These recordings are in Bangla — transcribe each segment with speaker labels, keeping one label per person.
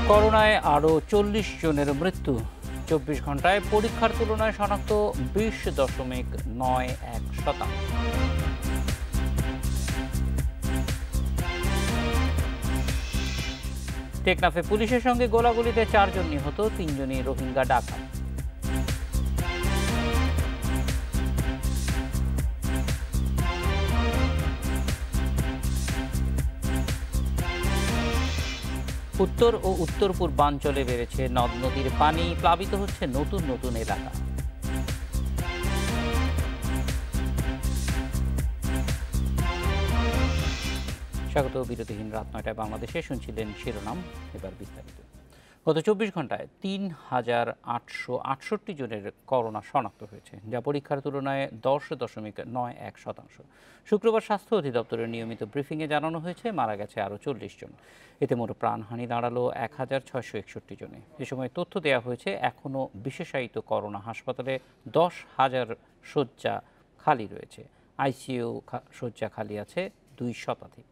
Speaker 1: করোনায় আরও ৪০ জনের মৃত্যু। ২৪ ঘন্টায় পরীক্ষার তুলনায় শনাক্ত ২০.৯১%। টেকনাফে পুলিশের সঙ্গে গোলাগুলিতে ৪ জন নিহত, ৩ জনই রোহিঙ্গা ডাকাত। উত্তর ও উত্তর পূর্বাঞ্চলে বেড়েছে নদ নদীর পানি, প্লাবিত হচ্ছে নতুন নতুন এলাকা। স্বাগত বিরতিহীন রাত ৯টায় বাংলাদেশে, শুনছিলেন শিরোনাম, এবার বিস্তারিত। গত ২৪ ঘন্টায় ৩,৮৬৮ জনের করোনা শনাক্ত হয়েছে, যা পরীক্ষার তুলনায় ১০.৯১%। শুক্রবার স্বাস্থ্য অধিদপ্তরের নিয়মিত ব্রিফিংয়ে জানানো হয়েছে মারা গেছে আরও ৪০ জন। এতে মোট প্রাণহানি দাঁড়ালো ১,৬৬১ জনে। এ সময় তথ্য দেওয়া হয়েছে এখনও বিশেষায়িত করোনা হাসপাতালে ১০,০০০ শয্যা খালি রয়েছে। আইসিইউ শয্যা খালি আছে ২ শতাধিক।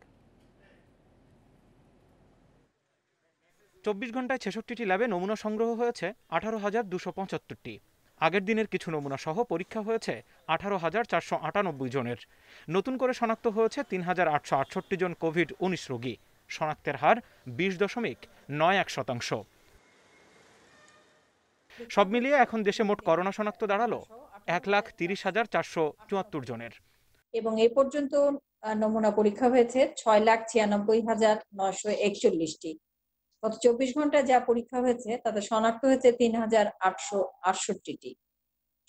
Speaker 2: ২৪ ঘন্টায় ৬৬টি ল্যাবে নমুনা সংগ্রহ হয়েছে ১৮,২৭৫টি। আগের দিনের কিছু নমুনা সহ পরীক্ষা হয়েছে ১৮,৪৯৮ জনের। নতুন করে শনাক্ত হয়েছে ৩,৮৬৮ জন কোভিড-১৯ রোগী। শনাক্তের হার ২০.৯১%। সব মিলিয়ে এখন দেশে মোট করোনা শনাক্ত দাঁড়ালো ১,৩০,৪৭৪ জনের।
Speaker 3: এবং এ পর্যন্ত নমুনা পরীক্ষা হয়েছে ৬,৯৬,৯৪১টি। গত ২৪ ঘন্টায় যা পরীক্ষা হয়েছে তাতে শনাক্ত হয়েছে ৩,৮৬৮টি।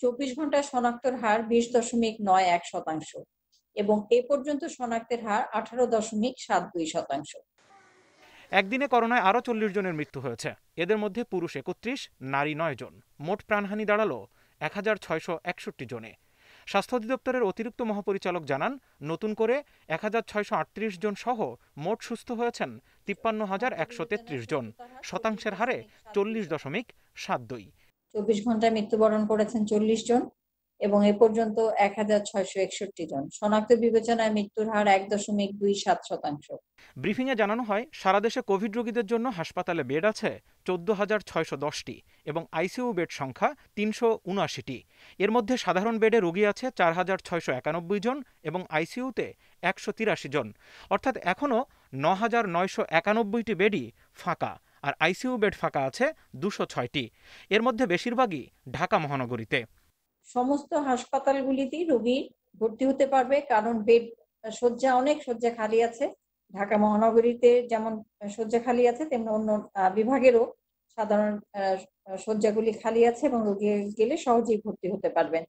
Speaker 3: ২৪ ঘন্টায় শনাক্তের হার ২০.৯১% এবং এ পর্যন্ত শনাক্তের হার ১৮.৭২%।
Speaker 2: একদিনে করোনায় আরও ৪০ জনের মৃত্যু হয়েছে। এদের মধ্যে পুরুষ ৩১, নারী ৯ জন। মোট প্রাণহানি দাঁড়ালো ১,৬৬১ জনে। স্বাস্থ্য অধিদপ্তরের অতিরিক্ত মহাপরিচালক জানান, নতুন করে ১,৬৩৮ জন সহ মোট সুস্থ হয়েছেন ৫৩,১৩৩ জন। শতাংশের হারে ৪০.৭২।
Speaker 3: ২৪ ঘন্টায় মৃত্যুবরণ করেছেন ৪০ জন এবং এ পর্যন্ত ১,৬৬১ জন। শনাক্ত বিবেচনায় মৃত্যুর হার ১.২৭%।
Speaker 2: ব্রিফিংয়ে জানানো হয়, সারা দেশে কোভিড রোগীদের জন্য হাসপাতালে বেড আছে ১৪,৬১০টি এবং আইসিইউ বেড সংখ্যা ৩৭৯টি। এর মধ্যে সাধারণ বেডে রোগী আছে ৪,৬৯১ জন এবং আইসিইউতে ১৮৩ জন। অর্থাৎ এখনও ৯,৯৯১টি বেডই ফাঁকা, আর আইসিইউ বেড ফাঁকা আছে ২০৬টি। এর মধ্যে বেশিরভাগই ঢাকা মহানগরীতে।
Speaker 3: সমস্ত হাসপাতালগুলিতেই রোগী ভর্তি হতে পারবে, কারণ বেড শয্যা অনেক শয্যা খালি আছে। ঢাকা মহানগরীতে যেমন শয্যা খালি আছে, তেমনি অন্য বিভাগেরও সাধারণ শয্যাগুলি খালি আছে এবং রোগী গেলে সহজেই ভর্তি হতে পারবেন।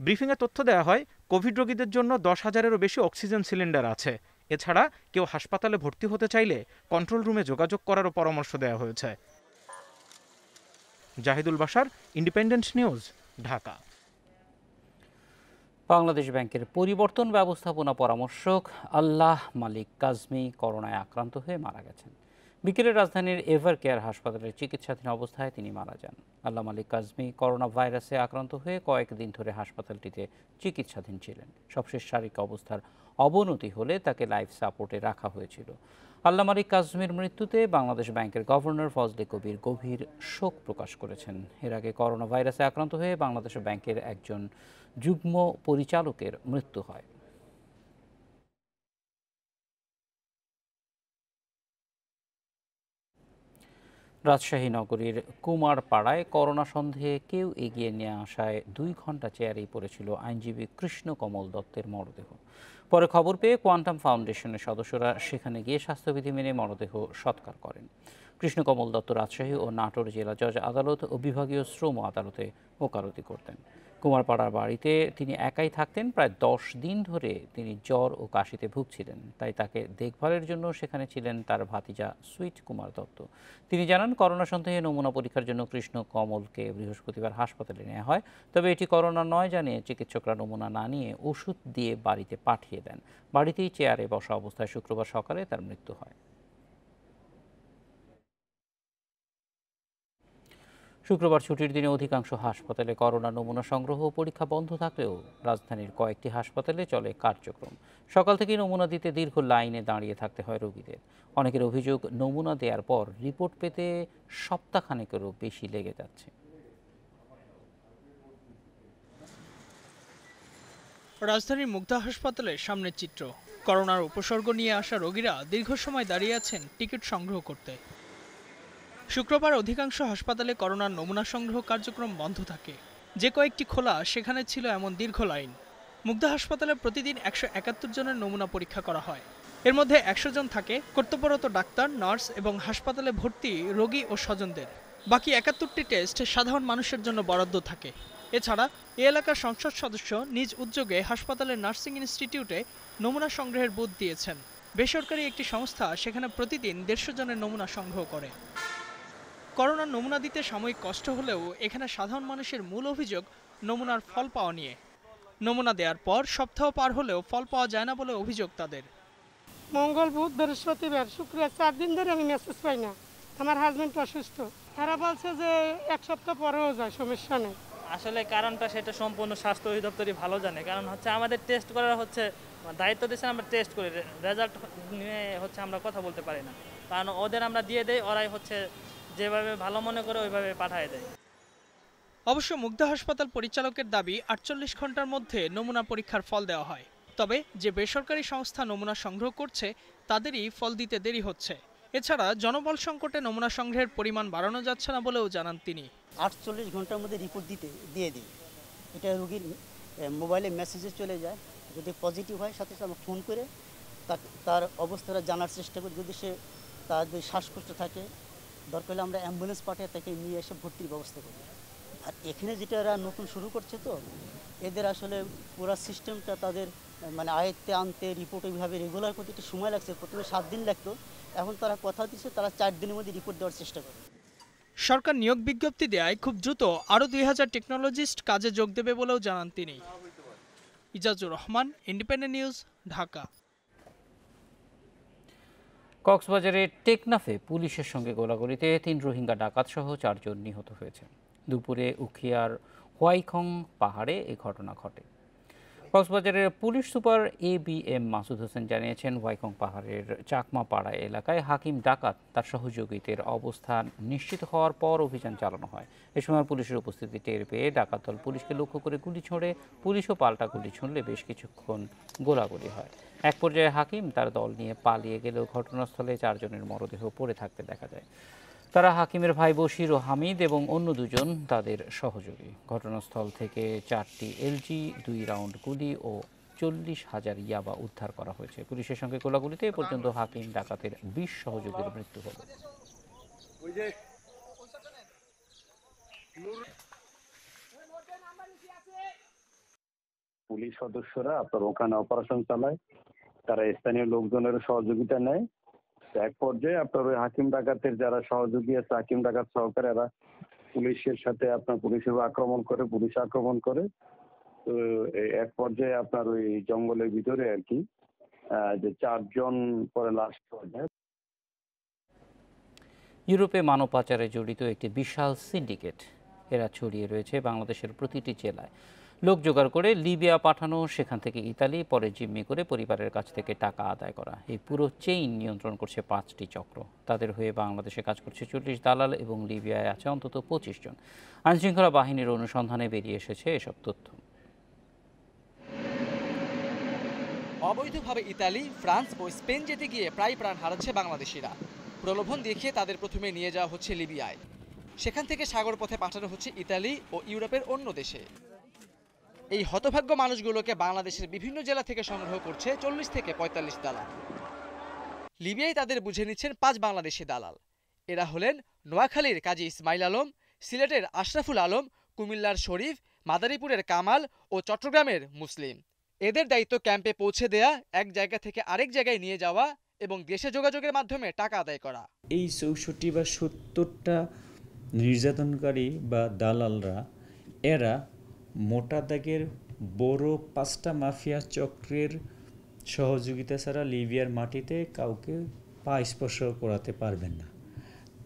Speaker 2: ব্রিফিংয়ে তথ্য দেওয়া হয়, কোভিড রোগীদের জন্য ১০,০০০-এরও বেশি অক্সিজেন সিলিন্ডার আছে। এছাড়া কেউ হাসপাতালে ভর্তি হতে চাইলে কন্ট্রোল রুমে যোগাযোগ করারও পরামর্শ দেওয়া হয়েছে। Zahidul Bashar, Independent News, Dhaka.
Speaker 1: বাংলাদেশ ব্যাংকের পরিবর্তন ব্যবস্থাপনা পরামর্শক আল্লাহ মালিক কাজমি করোনায় আক্রান্ত হয়ে মারা গেছেন। বিকেলে রাজধানীর এভার কেয়ার হাসপাতালে চিকিৎসাধীন অবস্থায় তিনি মারা যান। আল্লাহ মালিক কাজমি করোনা ভাইরাসে আক্রান্ত হয়ে কয়েকদিন ধরে হাসপাতালটিতে চিকিৎসাধীন ছিলেন। সবশেষ শারীরিক অবস্থার অবনতি হলে তাকে লাইফ সাপোর্টে রাখা হয়েছিল। আল্লাহ মালিক কাজমির মৃত্যুতে বাংলাদেশ ব্যাংকের গভর্নর ফজলে কবির গভীর শোক প্রকাশ করেছেন। এর আগে করোনা ভাইরাসে আক্রান্ত হয়ে বাংলাদেশ ব্যাংকের একজন যুগ্ম পরিচালকের মৃত্যু হয়। রাজশাহী নগরীর কুমারপাড়ায় করোনা সন্দেহে কেউ এগিয়ে নিয়ে আসায় ২ ঘন্টা চেয়ারেই পড়েছিল আইনজীবী কৃষ্ণ কমল দত্তের মরদেহ। পরে খবর পেয়ে কোয়ান্টাম ফাউন্ডেশনের সদস্যরা সেখানে গিয়ে স্বাস্থ্যবিধি মেনে মরদেহ সৎকার করেন। কৃষ্ণ কমল দত্ত রাজশাহী ও নাটোর জেলা জজ আদালত ও বিভাগীয় শ্রম আদালতে ওকালতি করতেন। কুমারপাড়ার বাড়িতে তিনি একাই থাকতেন। প্রায় ১০ দিন ধরে তিনি জ্বর ও কাশিতে ভুগছিলেন, তাই তাকে দেখভালের জন্য সেখানে ছিলেন তার ভাতিজা সুইট কুমার দত্ত। তিনি জানান, করোনা সন্দেহে নমুনা পরীক্ষার জন্য কৃষ্ণ কমলকে বৃহস্পতিবার হাসপাতালে নেওয়া হয়। তবে এটি করোনা নয় জানিয়ে চিকিৎসকরা নমুনা না নিয়ে ওষুধ দিয়ে বাড়িতে পাঠিয়ে দেন। বাড়িতেই চেয়ারে বসা অবস্থায় শুক্রবার সকালে তার মৃত্যু হয়। শুক্রবার ছুটির দিনে অধিকাংশ হাসপাতালে করোনা নমুনা সংগ্রহ ও পরীক্ষা বন্ধ থাকলেও রাজধানীর কয়েকটি হাসপাতালে চলে কার্যক্রম। সকাল থেকে নমুনা দিতে দীর্ঘ লাইনে দাঁড়িয়ে থাকতে হয় রোগীদের। অনেকের অভিযোগ, নমুনা দেওয়ার পর রিপোর্ট পেতে সপ্তাহখানেকেরও বেশি লেগে যাচ্ছে।
Speaker 4: রাজধানীর মুগ্ধা হাসপাতালের সামনের চিত্র। করোনার উপসর্গ নিয়ে আসা রোগীরা দীর্ঘ সময় দাঁড়িয়ে আছেন টিকিট সংগ্রহ করতে। শুক্রবার অধিকাংশ হাসপাতালে করোনার নমুনা সংগ্রহ কার্যক্রম বন্ধ থাকে। যে কয়েকটি খোলা সেখানে ছিল এমন দীর্ঘ লাইন। মুগ্ধা হাসপাতালে প্রতিদিন 171 জনের নমুনা পরীক্ষা করা হয়। এর মধ্যে 100 জন থাকে কর্তব্যরত ডাক্তার, নার্স এবং হাসপাতালে ভর্তি রোগী ও স্বজনদের। বাকি 71টি টেস্ট সাধারণ মানুষের জন্য বরাদ্দ থাকে। এছাড়া এ এলাকার সংসদ সদস্য নিজ উদ্যোগে হাসপাতালের নার্সিং ইনস্টিটিউটে নমুনা সংগ্রহের বুথ দিয়েছেন। বেসরকারি একটি সংস্থা সেখানে প্রতিদিন 150 জনের নমুনা সংগ্রহ করে। করোনার নমুনা দিতে সাময়িক কষ্ট হলেও এখানে সাধারণ মানুষের মূল অভিযোগ নমুনার ফল পাওয়া নিয়ে। নমুনা দেওয়ার পর সপ্তাহ পার হলেও ফল পাওয়া যায় না বলে অভিযোগ তাদের।
Speaker 5: মঙ্গল, বুধ, বৃহস্পতিবার, শুক্রবার 4 দিন ধরে আমি মেসেজ পাই না। আমার হাজবেন্ড অসুস্থ, তারা বলছে যে 1 সপ্তাহ পরেও যায়, সমস্যা নেই।
Speaker 6: আসলে কারণটা সেটা সম্পূর্ণ স্বাস্থ্য অধিদপ্তরই ভালো জানে। কারণ হচ্ছে আমাদের টেস্ট করার দায়িত্ব দিয়েছেন, আমরা টেস্ট করি, রেজাল্ট নিয়ে আমরা কথা বলতে পারি না। কারণ ওদের আমরা দিয়ে দেই, ওরাই যেভাবে ভালো মনে করে ওইভাবে পাঠিয়ে দেয়।
Speaker 4: অবশ্য মুগ্ধা হাসপাতাল পরিচালকের দাবি 48 ঘন্টার মধ্যে নমুনা পরীক্ষার ফল দেওয়া হয়। তবে যে বেসরকারি সংস্থা নমুনা সংগ্রহ করছে তাদেরই ফল দিতে দেরি হচ্ছে। এছাড়া জনবল সংকটে নমুনা সংগ্রহের পরিমাণ বাড়ানো যাচ্ছে না বলেও জানান তিনি।
Speaker 7: 48 ঘন্টার মধ্যে রিপোর্ট দিয়ে দিই। এটা রোগীর মোবাইলে মেসেজে চলে যায়। যদি পজিটিভ হয় সাথে সাথে আমরা ফোন করে তার অবস্থাটা জানার চেষ্টা করি। যদি তার যদি শ্বাসকষ্ট থাকে, দরকার হলে আমরা অ্যাম্বুলেন্স পাঠিয়ে তাকে নিয়ে এসে ভর্তির ব্যবস্থা করি। আর এখানে যেটা এরা নতুন শুরু করছে, তো এদের আসলে পুরো সিস্টেমটা তাদের আয়ত্তে আনতে, রিপোর্ট ওইভাবে রেগুলার করতে একটু সময় লাগছে। প্রথমে 7 দিন লাগতো, এখন তারা কথা দিচ্ছে তারা 4 দিনের মধ্যে রিপোর্ট দেওয়ার চেষ্টা করে।
Speaker 4: সরকার নিয়োগ বিজ্ঞপ্তি দেয় খুব দ্রুত আরও 2000 টেকনোলজিস্ট কাজে যোগ দেবে বলেও জানান তিনি। Ijazur Rahman, independent News, Dhaka.
Speaker 1: কক্সবাজারের টেকনাফে পুলিশের সঙ্গে গোলাগুলিতে 3 রোহিঙ্গা ডাকাত সহ 4 জন নিহত হয়েছে। দুপুরে উখিয়ার হোয়াইখং পাহাড়ে এই ঘটনা ঘটে। কক্সবাজারের police super ABM Masud Hossain জানিয়েছেন, হোয়াইখং পাহাড়ের চাকমা পাড়া এলাকায় হাকিম ডাকাত তার সহযোগীদের অবস্থান নিশ্চিত হওয়ার পর অভিযান চালানো হয়। এ সময় পুলিশের উপস্থিতি টের পেয়ে ডাকাত দল পুলিশকে লক্ষ্য করে গুলি ছোড়ে। পুলিশও পাল্টা গুলি ছুড়লে বেশ কিছুক্ষণ গোলাগুলি হয়। এক পর্যায়ে হাকিম তার দল নিয়ে পালিয়ে গেলেও ঘটনাস্থলে 4 জনের মরদেহ পড়ে থাকতে দেখা যায়। তারা হাকিমের ভাই বশির ও হামিদ এবং অন্য 2 জন তাদের সহযোগী। ঘটনাস্থল থেকে 4টি LG, 2 রাউন্ড গুলি ও 40,000 ইয়াবা উদ্ধার করা হয়েছে। পুলিশের সঙ্গে গোলাগুলিতে এ পর্যন্ত হাকিম ডাকাতের 20 সহযোগীর মৃত্যু হল।
Speaker 8: পুলিশ সদস্যরা ওখানে অপারেশন চালায়, তারা স্থানীয় লোকজনের সহযোগিতা নেয়। এক পর্যায়ে ওই হাকিম ডাকাতের যারা সহযোগী আছে, হাকিম ডাকাত সহকারে এরা পুলিশের সাথে পুলিশের আক্রমণ করে। তো এক পর্যায়ে ওই জঙ্গলের ভিতরে যে 4 জন পরে লাশ পাওয়া যায়।
Speaker 1: ইউরোপে মানব পাচারে জড়িত একটি বিশাল সিন্ডিকেট। এরা ছড়িয়ে রয়েছে বাংলাদেশের প্রতিটি জেলায়। লোক জোগাড় করে লিবিয়া পাঠানো, সেখান থেকে ইতালি, পরে জিম্মি করে পরিবারের কাছ থেকে টাকা আদায় করা। এই পুরো চেইন নিয়ন্ত্রণ করছে 5টি চক্র। তাদের হয়ে বাংলাদেশে কাজ করছে 40 দালাল এবং লিবিয়ায় আছে অন্তত 25 জন। আইনশৃঙ্খলা বাহিনীর অনুসন্ধানে বেরিয়ে এসেছে এসব তথ্য।
Speaker 9: অবৈধভাবে ইতালি, ফ্রান্স ও স্পেন যেতে গিয়ে প্রায় প্রাণ হারাচ্ছে বাংলাদেশিরা। প্রলোভন দেখিয়ে তাদের প্রথমে নিয়ে যাওয়া হচ্ছে লিবিয়ায়, সেখান থেকে সাগর পথে পাঠানো হচ্ছে ইতালি ও ইউরোপের অন্য দেশে। এই হতভাগ্য মানুষগুলোকে বাংলাদেশের বিভিন্ন জেলা থেকে সংগ্রহ করছে 40 থেকে 45 দালাল। লিবিয়ায় তাদের বুঝে নিচ্ছেন 5 বাংলাদেশি দালাল। এরা হলেন নোয়াখালীর কাজী ইসমাইল আলম, সিলেটের আশরাফুল আলম, কুমিল্লার শরীফ, মাদারীপুরের কামাল ও চট্টগ্রামের মুসলিম। এদের দায়িত্ব ক্যাম্পে পৌঁছে দেয়া, এক জায়গা থেকে আরেক জায়গায় নিয়ে যাওয়া এবং দেশে যোগাযোগের মাধ্যমে টাকা আদায় করা।
Speaker 10: এই 64 বা 70টা নির্যাতনকারী বা দালালরা এরা মোটা দাগের বড় 5টা মাফিয়া চক্রের সহযোগিতা ছাড়া লিবিয়ার মাটিতে কাউকে পা স্পর্শ করাতে পারবেন না।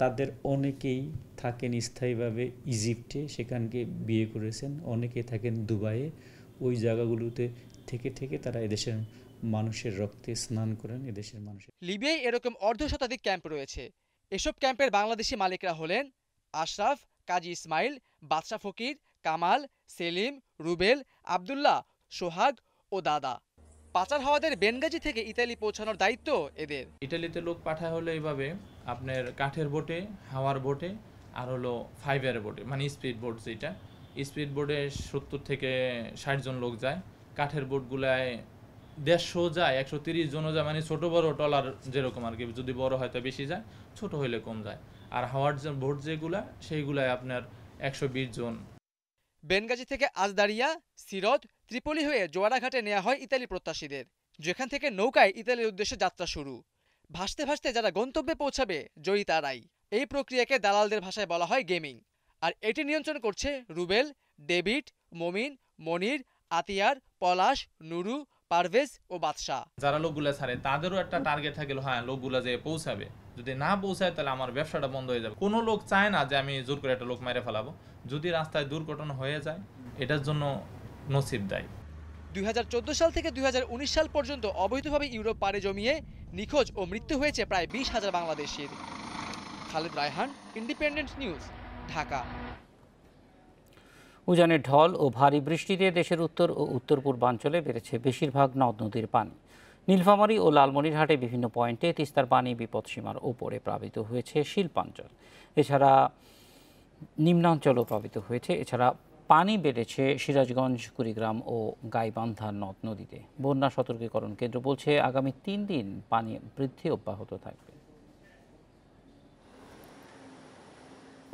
Speaker 10: তাদের অনেকেই থাকেন স্থায়ীভাবে ইজিপ্টে, সেখানকে বিয়ে করেছেন, অনেকে থাকেন দুবাইয়ে। ওই জায়গাগুলোতে থেকে থেকে তারা এদেশের মানুষের রক্তে স্নান করেন। এদেশের মানুষের
Speaker 9: লিবিয়ায় এরকম অর্ধশতাধিক ক্যাম্প রয়েছে। এসব ক্যাম্পের বাংলাদেশি মালিকরা হলেন আশরাফ, কাজী ইসমাইল, বাদশা ফকির, কামাল, সেলিম, রুবেল, আবদুল্লাহ, সোহাগ ও দাদা। পাচার হওয়াদের বেনগাজি থেকে ইতালি পৌঁছানোর দায়িত্ব এদের।
Speaker 11: ইটালিতে লোক পাঠায় হলো এইভাবে, আপনার কাঠের বোটে, হাওয়ার বোটে, আর হলো ফাইবারের বোটে, মানে স্পিড বোট। যেটা স্পিড বোটে 70 থেকে 60 জন লোক যায়। কাঠের বোটগুলায় 150 যায়, 130 জনও যায়, মানে ছোট বড় টলার যেরকম আর কি। যদি বড় হয় তো বেশি যায়, ছোট হইলে কম যায়। আর হাওয়ার বোট যেগুলা, সেইগুলায় আপনার 120 জন।
Speaker 9: বেনগাজি থেকে আজদারিয়া, সিরত, ত্রিপলি হয়ে জোয়ারাঘাটে নেওয়া হয় ইতালি প্রত্যাশীদের, যেখান থেকে নৌকায় ইতালির উদ্দেশ্যে যাত্রা শুরু। ভাসতে ভাসতে যারা গন্তব্যে পৌঁছাবে জয়ী তারাই। এই প্রক্রিয়াকে দালালদের ভাষায় বলা হয় গেমিং। আর এটি নিয়ন্ত্রণ করছে রুবেল, ডেভিড, মমিন, মনির, আতিয়ার, পলাশ, নুরু, পারভেজ ও বাদশা।
Speaker 11: যারা লোকগুলা ছাড়ে তাদেরও একটা টার্গেট থাকে, হ্যাঁ লোকগুলা যে পৌঁছাবে, যদি না পৌঁছায় তাহলে আমার ব্যবসাটা বন্ধ হয়ে যাবে। কোনো লোক চায় না যে আমি জোর করে একটা লোক মেরে ফেলাবো। যদি রাস্তায় দুর্ঘটনা হয়ে যায়, এটার জন্য নসিব দেয়।
Speaker 9: 2014 সাল থেকে 2019 সাল পর্যন্ত অবৈধভাবে ইউরোপ পাড়ি জমিয়ে নিখোঁজ ও মৃত্যু হয়েছে প্রায় 20,000 বাংলাদেশির। Khaled Raihan, Independent News, Dhaka.
Speaker 1: উজানের ঢল ও ভারী বৃষ্টিতে দেশের উত্তর ও উত্তর পূর্বাঞ্চলে বেড়েছে বেশিরভাগ নদ নদীর পানি। নীলফামারী ও লালমনিরহাটে বিভিন্ন পয়েন্টে তিস্তার পানি বিপদসীমার ওপরে প্লাবিত হয়েছে শিল্পাঞ্চল। এছাড়া নিম্নাঞ্চলও প্লাবিত হয়েছে। এছাড়া পানি বেড়েছে সিরাজগঞ্জ, কুড়িগ্রাম ও গাইবান্ধা নদ নদীতে। বন্যা সতর্কীকরণ কেন্দ্র বলছে আগামী 3 দিন পানি বৃদ্ধি অব্যাহত থাকবে।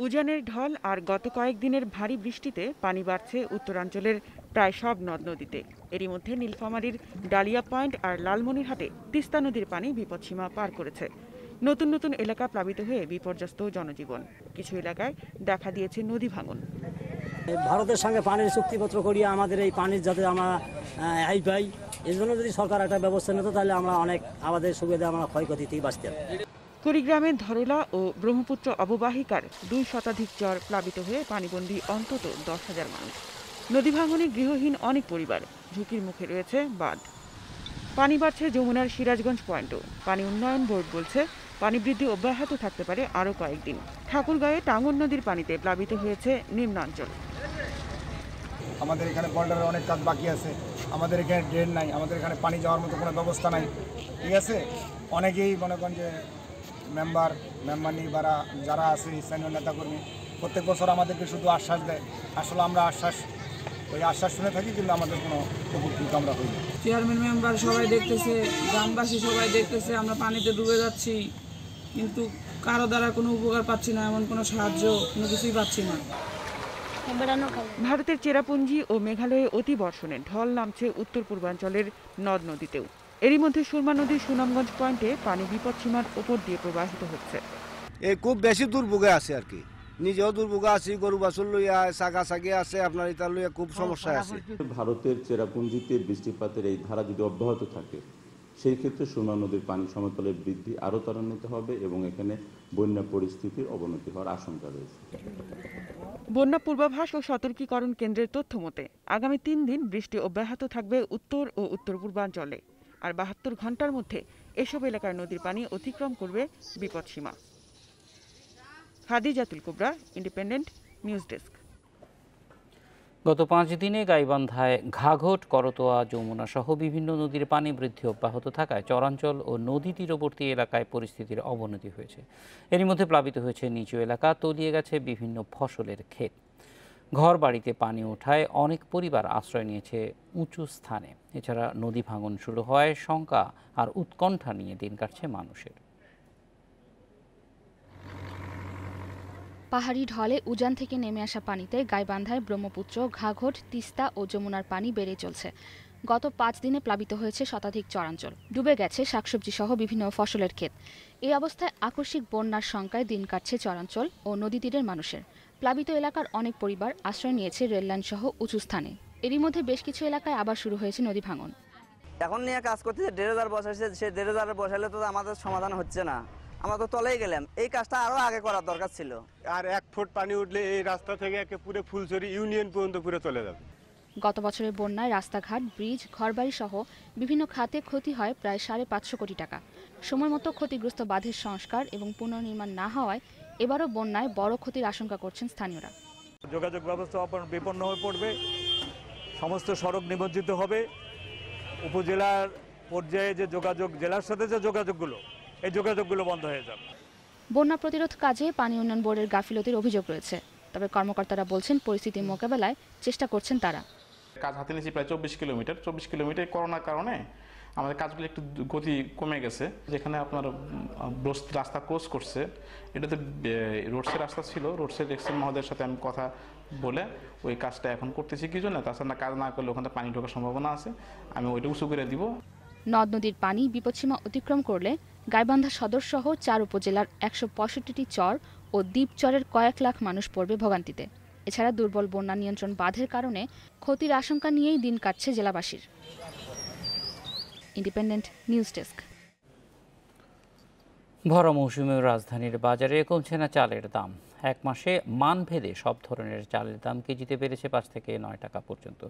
Speaker 12: উজানের ঢল আর গত কয়েকদিনের ভারী বৃষ্টিতে পানি বাড়ছে উত্তরাঞ্চলের প্রায় সব নদ নদীতে। এরই মধ্যে নীলফামারীর ডালিয়া পয়েন্ট আর লালমনিরহাটে তিস্তা নদীর পানি বিপদসীমা পার করেছে। নতুন নতুন এলাকা প্লাবিত হয়ে বিপর্যস্ত জনজীবন। কিছু এলাকায় দেখা দিয়েছে নদী ভাঙন।
Speaker 13: ভারতের সঙ্গে পানির চুক্তিপত্র করিয়ে আমাদের এই পানির যাতে আমরা পাই, এই জন্য যদি সরকার একটা ব্যবস্থা নিত তাহলে আমরা অনেক আমাদের সুবিধা, আমরা ক্ষয়ক্ষতি থেকে বাঁচতাম।
Speaker 12: কুড়িগ্রামের ধরলা ও ব্রহ্মপুত্র অববাহিকার 2 শতাধিক চর প্লাবিত হয়ে পানিবন্দী অন্তত 10,000 মানুষ। নদী ভাঙনে গৃহহীন অনেক পরিবার, ঝুঁকির মুখে রয়েছে বাঁধ। পানি বাড়ছে যমুনার সিরাজগঞ্জ পয়েন্টও। পানি উন্নয়ন বোর্ড বলছে পানি বৃদ্ধি অব্যাহত থাকতে পারে আরও কয়েকদিন। ঠাকুরগাঁয়ে টাঙ্গন নদীর পানিতে প্লাবিত হয়েছে নিম্নাঞ্চল।
Speaker 14: আমাদের এখানে বর্ডারের অনেক কাজ বাকি আছে। আমাদের এখানে ড্রেন নাই, আমাদের এখানে পানি যাওয়ার মতো কোনো ব্যবস্থা নাই। ঠিক আছে, অনেকেই মনে করেন যে মেম্বারনি বা যারা আছে স্থানীয় নেতাকর্মী প্রত্যেক বছর আমাদেরকে শুধু আশ্বাস দেয়। আসলে আমরা ওই আশ্বাস শুনে থাকি, কিন্তু আমাদের কোনো উপকৃত আমরা হই না।
Speaker 15: চেয়ারম্যান মেম্বার সবাই দেখতেছে, গ্রামবাসী সবাই দেখতেছে আমরা পানিতে ডুবে যাচ্ছি, কিন্তু কারো দ্বারা কোনো উপকার পাচ্ছি না, এমন কোনো সাহায্য কোনো কিছুই পাচ্ছি না।
Speaker 12: ভারতের চেরাপুঞ্জি ও মেঘালয়ে অতি বর্ষণে ঢল নামছে উত্তর পূর্বাঞ্চলের নদ নদীতেও। এরই মধ্যে সুরমা নদীর সুনামগঞ্জ পয়েন্টে পানি বিপদসীমার ওপর দিয়ে প্রবাহিত হচ্ছে।
Speaker 16: খুব বেশি দুর্ভোগে আছে আর কি, নিজেও দুর্ভোগে আছি, গরু বাছুর লইয়া সাগা সাগিয়ে আছে, আপনার এটা লইয়া খুব সমস্যা আছে।
Speaker 17: ভারতের চেরাপুঞ্জিতে বৃষ্টিপাতের এই ধারা যদি অব্যাহত থাকে, সেই ক্ষেত্রে সুরমা নদীর পানি সমতলের বৃদ্ধি আরও ত্বরান্বিত হবে এবং এখানে বন্যা পরিস্থিতির অবনতি হওয়ার আশঙ্কা রয়েছে।
Speaker 12: বন্যা পূর্বাভাস ও সতর্কীকরণ কেন্দ্রের তথ্য মতে আগামী 3 দিন বৃষ্টি অব্যাহত থাকবে উত্তর ও উত্তর পূর্বাঞ্চলে। আর 72 ঘন্টার মধ্যে এসব এলাকার নদীর পানি অতিক্রম করবে বিপদসীমা। খাদিজাতুল কুবরা, ইন্ডিপেন্ডেন্ট নিউজ ডেস্ক।
Speaker 1: গত 5 দিনে গাইবান্ধায় ঘাঘট, করতোয়া, যমুনা সহ বিভিন্ন নদীর পানি বৃদ্ধি অব্যাহত থাকায় চরাঞ্চল ও নদী তীরবর্তী এলাকায় পরিস্থিতির অবনতি হয়েছে। এরই মধ্যে প্লাবিত হয়েছে নিচু এলাকা, তলিয়ে গেছে বিভিন্ন ফসলের ক্ষেত। ঘর বাড়িতে পানি ওঠায় অনেক পরিবার আশ্রয় নিয়েছে উঁচু স্থানে। এছাড়া নদী ভাঙন শুরু হওয়ায় শঙ্কা আর উৎকণ্ঠা নিয়ে দিন কাটছে মানুষের।
Speaker 18: পাহাড়ি ঢলে উজান থেকে নেমে আসা পানিতে গাইবান্ধায় ব্রহ্মপুত্র, ঘাঘট, তিস্তা ও যমুনার পানি বেড়ে চলছে। গত 5 দিনে প্লাবিত হয়েছে শতাধিক চরাঞ্চল, ডুবে গেছে শাকসবজি সহ বিভিন্ন ফসলের ক্ষেত। এই অবস্থায় আকস্মিক বন্যার শঙ্কায় দিন কাটছে চরাঞ্চল ও নদী তীরের মানুষের। প্লাবিত এলাকার অনেক পরিবার আশ্রয় নিয়েছে রেললাইন সহ উঁচু স্থানে। এরই মধ্যে বেশ কিছু এলাকায় আবার শুরু হয়েছে নদী ভাঙন।
Speaker 19: এখন নিয়ে কাজ করতেছে, 1,500 বসাইছে, সে 1,500 বসাইলে তো আমাদের সমাধান হচ্ছে না। আমরা তো তলেই গেলাম। এই কাজটা আরো আগে করার দরকার ছিল।
Speaker 20: আর 1 ফুট পানি উঠলে এই রাস্তা থেকে একে পুরো ফুলছড়ি ইউনিয়ন পর্যন্ত পুরো চলে যাবে।
Speaker 18: গত বছরের বন্যায় রাস্তাঘাট, ব্রিজ, ঘরবাড়ি সহ বিভিন্ন খাতে ক্ষতি হয় প্রায় 550 কোটি টাকা। সময়মতো ক্ষতিগ্রস্ত বাঁধের সংস্কার এবং পুনর্নির্মাণ না হওয়ায় এবারও বন্যায় বড় ক্ষতির আশঙ্কা করছেন স্থানীয়রা।
Speaker 21: যোগাযোগ ব্যবস্থা বিপন্ন হয়ে পড়বে, সমস্ত সড়ক নিমজ্জিত হবে, উপজেলার পর্যায়ে যে যোগাযোগ, জেলার সাথে যে যোগাযোগগুলো, এই যোগাযোগগুলো বন্ধ হয়ে যাবে।
Speaker 18: বন্যা প্রতিরোধ কাজে পানি উন্নয়ন বোর্ডের গাফিলতির অভিযোগ রয়েছে, তবে কর্মকর্তারা বলছেন পরিস্থিতি মোকাবেলায় চেষ্টা করছেন তারা।
Speaker 22: কাজ হাতে নিয়েছি প্রায় 24 কিলোমিটার। করোনার কারণে আমাদের কাজগুলো একটু গতি কমে গেছে। যেখানে আপনার রাস্তা ক্লোজ করছে, এটা তো রোডসের রাস্তা ছিল, রোডসের এক্সেল মহোদয়ের সাথে আমি কথা বলে ওই কাজটা এখন করতেছি। কিছু না, তাছাড়া কাজ না করলে ওখানে পানি ঢোকার সম্ভাবনা আছে, আমি ওইটা উঁচু করে দিব।
Speaker 18: নদ নদীর পানি বিপদসীমা অতিক্রম করলে গাইবান্ধা সদর সহ 4 উপজেলার 165টি চর ও দ্বীপ চরের কয়েক লাখ মানুষ পড়বে ভোগান্তিতে। এছাড়া দুর্বল বন্যা নিয়ন্ত্রণ বাঁধের কারণে ক্ষতির আশঙ্কা নিয়েই দিন কাটছে জেলাবাসীর। Independent news desk.
Speaker 1: ভরা মৌসুমে রাজধানীর বাজারে কমছে না চালের দাম। এক মাসে মানভেদে সব ধরনের চালের দাম কেজিতে বেড়েছে 5 থেকে 9 টাকা পর্যন্ত।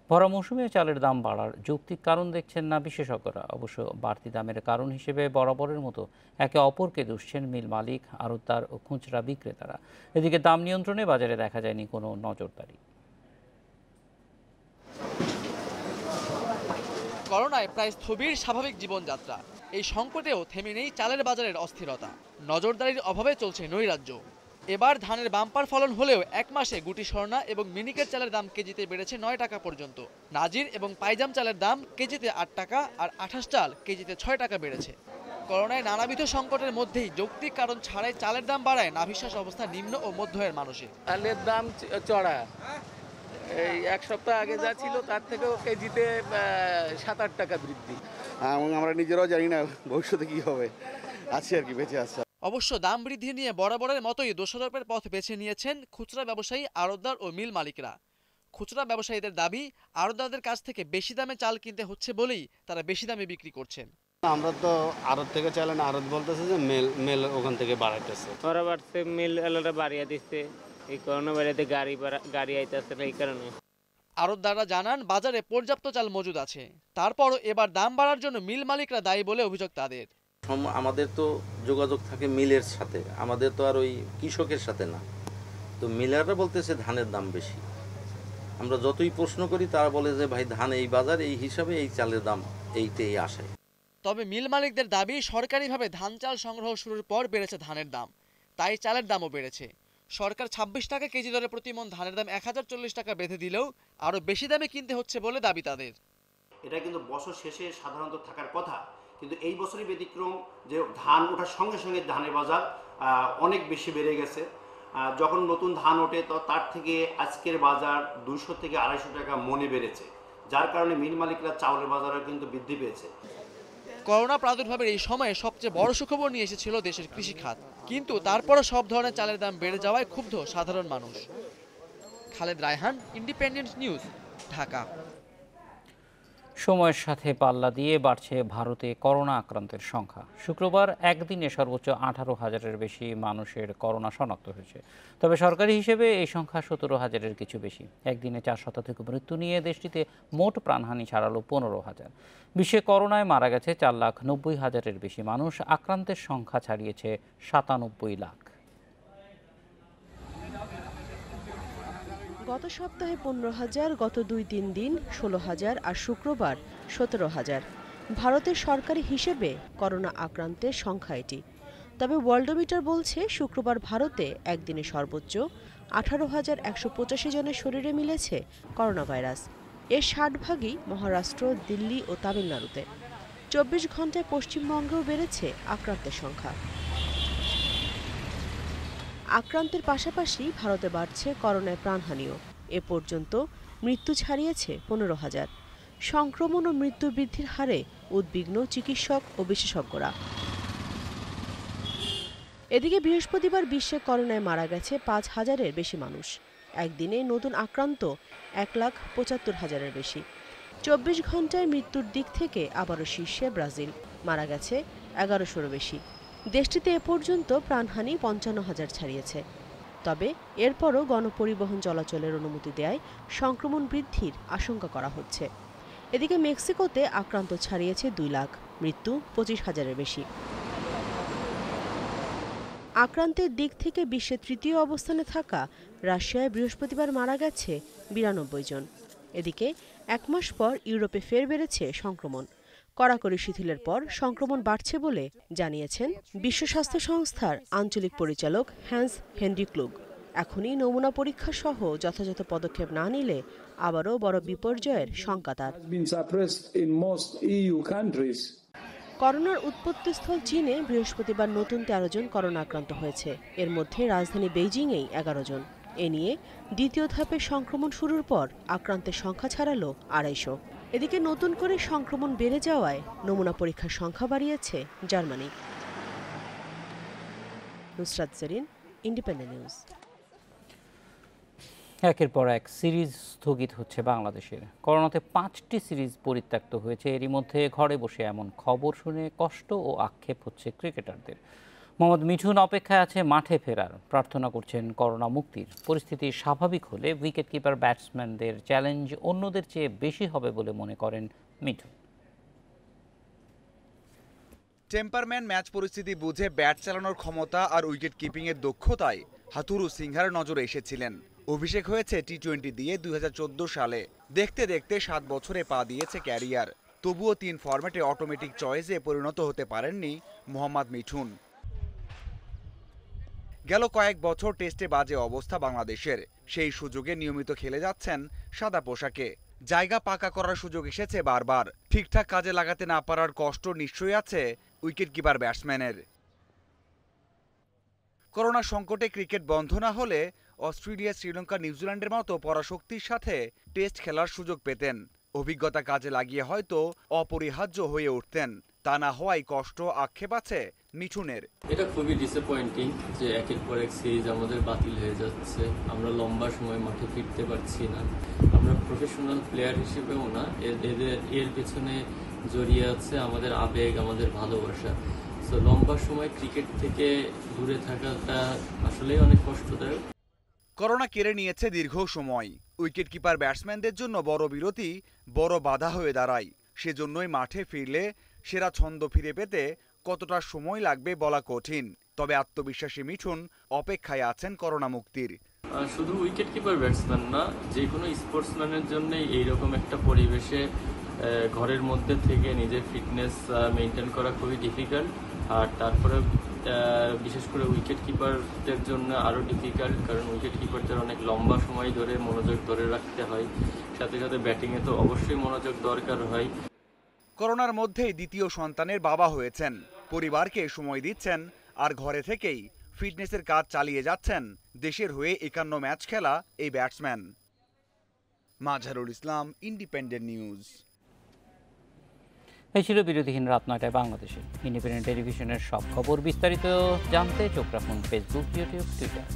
Speaker 1: ভরা মৌসুমে চালের দাম বাড়ার যৌক্তিক কারণ দেখছেন না বিশেষজ্ঞরা। অবশ্য বাড়তি দামের কারণ হিসেবে বরাবরের মতো একে অপরকে দুষছেন মিল মালিক, আড়তদার ও খুচরা বিক্রেতারা। এদিকে দাম নিয়ন্ত্রণে বাজারে দেখা যায়নি কোনো নজরদারি।
Speaker 9: করোনায় প্রায় স্থবির স্বাভাবিক জীবনযাত্রা। এই সংকটেও থেমে নেই চালের বাজারের অস্থিরতা। নজরদারির অভাবে চলছে নৈরাজ্য। এবার ধানের বাম্পার ফলন হলেও এক মাসে গুটি স্বর্ণা এবং মিনিকেট চালের দাম কেজিতে বেড়েছে 9 টাকা পর্যন্ত। নাজির এবং পাইজাম চালের দাম কেজিতে 8 টাকা আর 28 চাল কেজিতে 6 টাকা বেড়েছে। করোনায় নানাবিধ সংকটের মধ্যেই যৌক্তিক কারণ ছাড়াই চালের দাম বাড়ায় নাভিশ্বাস অবস্থা নিম্ন ও মধ্যয়ের মানুষের।
Speaker 23: চালের দাম চড়া, এই 1 সপ্তাহ আগে যা ছিল তার থেকেও কেজিতে 7-8 টাকা বৃদ্ধি।
Speaker 24: এবং আমরা নিজেরাও জানি না ভবিষ্যতে কি হবে, আছি আর কি, বেঁচে আছে।
Speaker 9: অবশ্য দাম বৃদ্ধি নিয়ে বরাবরের মতোই দোষারোপের পথ বেছে নিয়েছেন খুচরা ব্যবসায়ী, আড়তদার ও মিল মালিকরা। খুচরা ব্যবসায়ীদের দাবি, আড়তদারদের কাছ থেকে বেশি দামে চাল কিনতে হচ্ছে বলেই তারা বেশি দামে বিক্রি করছেন।
Speaker 24: আমরা তো আড়ত থেকে চাইলে না, আড়ত বলতেছে যে মেল ওখান থেকে বাড়াইতেছে।
Speaker 25: ওরা বাড়ছে, মিল এলাকা বাড়িয়ে দিচ্ছে, এই করোনা বাড়িতে গাড়ি আইতেছে না, এই কারণে।
Speaker 9: আড়তদাররা জানান বাজারে পর্যাপ্ত চাল মজুদ আছে, তারপরও এবার দাম বাড়ার জন্য মিল মালিকরা দায়ী বলে অভিযোগ তাদের।
Speaker 26: আমাদের তো যোগাযোগ থাকে মিলের সাথে, আমাদের তো আর ওই কৃষকের সাথে না। তো মিলাররা বলতেছে ধানের দাম বেশি। আমরা যতই প্রশ্ন করি তারা বলে যে ভাই ধান এই বাজার, এই হিসাবে এই চালের দাম এইতেই আসে।
Speaker 9: তবে মিল মালিকদের দাবি, সরকারিভাবে ধান চাল সংগ্রহ শুরুর পর বেড়েছে ধানের দাম, তাই চালের দামও বেড়েছে। সরকার 26 টাকা কেজি দরে প্রতি মণ ধানের দাম 1040 টাকা বেঁধে দিলেও আরও বেশি দামে কিনতে হচ্ছে বলে দাবি তাদের।
Speaker 27: এটা কিন্তু বছর শেষে সাধারণত থাকার কথা, কিন্তু এই বছরই ব্যতিক্রম যে ধান ওঠার সঙ্গে সঙ্গে ধানের বাজার অনেক বেশি বেড়ে গেছে। যখন নতুন ধান ওঠে তো তার থেকে আজকের বাজার 200 থেকে 250 টাকা মণে বেড়েছে, যার কারণে মিল মালিকরা চাউলের বাজারও কিন্তু বৃদ্ধি পেয়েছে।
Speaker 9: করোনা প্রাদুর্ভাবের এই সময়ে সবচেয়ে বড় সুখবর নিয়ে এসেছিল দেশের কৃষি খাত, কিন্তু তারপরও সব ধরনের চালের দাম বেড়ে যাওয়ায় ক্ষুব্ধ সাধারণ মানুষ। Khaled Raihan, Independent News, Dhaka.
Speaker 1: সময়ের সাথে পাল্লা দিয়ে বাড়ছে ভারতে করোনা আক্রান্তের সংখ্যা। শুক্রবার একদিনে সর্বোচ্চ 18,000-এর বেশি মানুষের করোনা শনাক্ত হয়েছে। তবে সরকারি হিসেবে এই সংখ্যা 17,000-এর কিছু বেশি। একদিনে 4 শতাধিক মৃত্যু নিয়ে দেশটিতে মোট প্রাণহানি ছাড়ালো 15,000। বিশ্বে করোনায় মারা গেছে 4,90,000-এর বেশি মানুষ। আক্রান্তের সংখ্যা ছাড়িয়েছে 97 লাখ।
Speaker 28: গত সপ্তাহে 15,000, গত 2-3 দিন 16,000 আর শুক্রবার 17,000। ভারতের সরকারি হিসেবে করোনা আক্রান্তের সংখ্যা এটি। তবে ওয়ার্ল্ডোমিটার বলছে শুক্রবার ভারতে একদিনে সর্বোচ্চ 18,185 জনের শরীরে মিলেছে করোনা ভাইরাস। এর 60 ভাগই মহারাষ্ট্র, দিল্লি ও তামিলনাড়ুতে। 24 ঘন্টায় পশ্চিমবঙ্গেও বেড়েছে আক্রান্তের সংখ্যা। আক্রান্তের পাশাপাশি ভারতে বাড়ছে করোনায় প্রাণহানিও। এ পর্যন্ত মৃত্যু ছাড়িয়েছে 15,000। সংক্রমণ ও মৃত্যু বৃদ্ধির হারে উদ্বিগ্ন চিকিৎসক ও বিশেষজ্ঞরা। এদিকে বৃহস্পতিবার বিশ্বে করোনায় মারা গেছে 5,000-এর বেশি মানুষ। একদিনে নতুন আক্রান্ত 1,75,000-এর বেশি। 24 ঘন্টায় মৃত্যুর দিক থেকে আবারও শীর্ষে ব্রাজিল, মারা গেছে 1100-এরও বেশি। দেশটিতে এ পর্যন্ত প্রাণহানি ৫৫,০০০ ছাড়িয়েছে। তবে এরপরও গণপরিবহন চলাচলের অনুমতি দেয়ায় সংক্রমণ বৃদ্ধির আশঙ্কা করা হচ্ছে। এদিকে মেক্সিকোতে আক্রান্ত ছাড়িয়েছে ২ লাখ, মৃত্যু ২৫,০০০-এর বেশি। আক্রান্তের দিক থেকে বিশ্বে তৃতীয় অবস্থানে থাকা রাশিয়ায় বৃহস্পতিবার মারা গেছে ৯২ জন। এদিকে ১ মাস পর ইউরোপে ফের বেড়েছে সংক্রমণ। কড়াকড়ি শিথিলের পর সংক্রমণ বাড়ছে বলে জানিয়েছেন বিশ্ব স্বাস্থ্য সংস্থার আঞ্চলিক পরিচালক হ্যান্স হেনরি ক্লুগ। এখনই নমুনা পরীক্ষা সহ যথাযথ পদক্ষেপ না নিলে আবারও বড় বিপর্যয়ের শঙ্কা তার। করোনার উৎপত্তিস্থল চীনে বৃহস্পতিবার নতুন ১৩ জন করোনা আক্রান্ত হয়েছে। এর মধ্যে রাজধানী বেইজিংয়েই ১১ জন। এ নিয়ে দ্বিতীয় ধাপে সংক্রমণ শুরুর পর আক্রান্তের সংখ্যা ছাড়ালো ২৫০। এদিকে নতুন করে সংক্রমণ বেড়ে যাওয়ায় নমুনা পরীক্ষার সংখ্যা বাড়িয়েছে Germany. Nusrat Zarin, independent news.
Speaker 1: একের পর এক সিরিজ স্থগিত হচ্ছে বাংলাদেশের। করোনাতে ৫টি সিরিজ পরিত্যক্ত হয়েছে। এরই মধ্যে ঘরে বসে এমন খবর শুনে কষ্ট ও আক্ষেপ হচ্ছে ক্রিকেটারদের। মোহাম্মদ মিঠুন অপেক্ষায় আছে মাঠে ফেরার, প্রার্থনা করছেন করোনা মুক্তির। পরিস্থিতি স্বাভাবিক হলে উইকেটকিপার ব্যাটসম্যানদের চ্যালেঞ্জ অন্যদের চেয়ে বেশি হবে বলে মনে করেন মিঠুন।
Speaker 2: টেম্পারম্যান ম্যাচ পরিস্থিতি বুঝে ব্যাট চালানোর ক্ষমতা আর উইকেট কিপিংয়ের দক্ষতায় হাথুরু সিংহার নজরে এসেছিলেন। অভিষেক হয়েছে টি-20 দিয়ে ২০১৪ সালে। দেখতে দেখতে ৭ বছরে পা দিয়েছে ক্যারিয়ার। তবুও ৩ ফরম্যাটে অটোমেটিক চয়েসে পরিণত হতে পারেননি মোহাম্মদ মিঠুন। গেল কয়েক বছর টেস্টে বাজে অবস্থা বাংলাদেশের। সেই সুযোগে নিয়মিত খেলে যাচ্ছেন সাদা পোশাকে। জায়গা পাকা করার সুযোগ এসেছে বারবার। ঠিকঠাক কাজে লাগাতে না পারার কষ্ট নিশ্চয়ই আছে উইকেটকিপার ব্যাটসম্যানের। করোনা সংকটে ক্রিকেট বন্ধ না হলে অস্ট্রেলিয়া, শ্রীলঙ্কা, নিউজিল্যান্ডের মতো পরাশক্তির সাথে টেস্ট খেলার সুযোগ পেতেন। অভিজ্ঞতা কাজে লাগিয়ে হয়তো অপরিহার্য হয়ে উঠতেন। তা না হওয়ায় কষ্ট, আক্ষেপ আছে মিঠুনের।
Speaker 3: এটা খুবই ডিসঅ্যাপয়েন্টিং যে একের পর এক সিরিজ আমাদের বাতিল হয়ে যাচ্ছে। আমরা লম্বা সময় মাঠে ফিরতে পারছি না। আমরা প্রফেশনাল প্লেয়ার হিসেবেও না, এর পেছনে জড়িয়ে আছে আমাদের আবেগ, আমাদের ভালোবাসা। সো লম্বা সময় ক্রিকেট থেকে দূরে থাকাটা আসলেই অনেক কষ্টদায়ক।
Speaker 2: করোনা কেড়ে নিয়েছে দীর্ঘ সময়। উইকেটকিপার ব্যাটসম্যানদের জন্য বড় বিরতি বড় বাধা হয়ে দাঁড়ায়। সেজন্যই মাঠে ফিরলে সেরা ছন্দ ফিরে পেতে কতটা সময় লাগবে বলা কঠিন। তবে আত্মবিশ্বাসী মিঠুন অপেক্ষায় আছেন করোনা মুক্তির।
Speaker 3: শুধু উইকেটকিপার ব্যাটসম্যান না, যে কোনো স্পোর্টসম্যানের জন্যই এইরকম একটা পরিবেশে ঘরের মধ্যে থেকে নিজের ফিটনেস মেনটেন করা খুবই ডিফিকাল্ট। আর তারপরে বিশেষ করে উইকেট কিপারদের জন্য আরও ডিফিকাল্ট, কারণ উইকেট কিপারদের অনেক লম্বা সময় ধরে মনোযোগ ধরে রাখতে হয়। সাথে সাথে ব্যাটিংয়ে তো অবশ্যই মনোযোগ দরকার হয়।
Speaker 2: করোনার মধ্যেই দ্বিতীয় সন্তানের বাবা হয়েছেন। পরিবারকে সময় দিচ্ছেন আর ঘরে থেকেই ফিটনেসের কাজ চালিয়ে যাচ্ছেন দেশের হয়ে ৫১ ম্যাচ খেলা এই batsman. Mazharul Islam, independent news.
Speaker 1: এই ছিল বিরতিহীন রাত ৯টায় বাংলাদেশে। ইন্ডিপেন্ডেন্ট টেলিভিশনের সব খবর বিস্তারিত জানতে চোখ রাখুন ফেসবুক, ইউটিউব, টুইটার।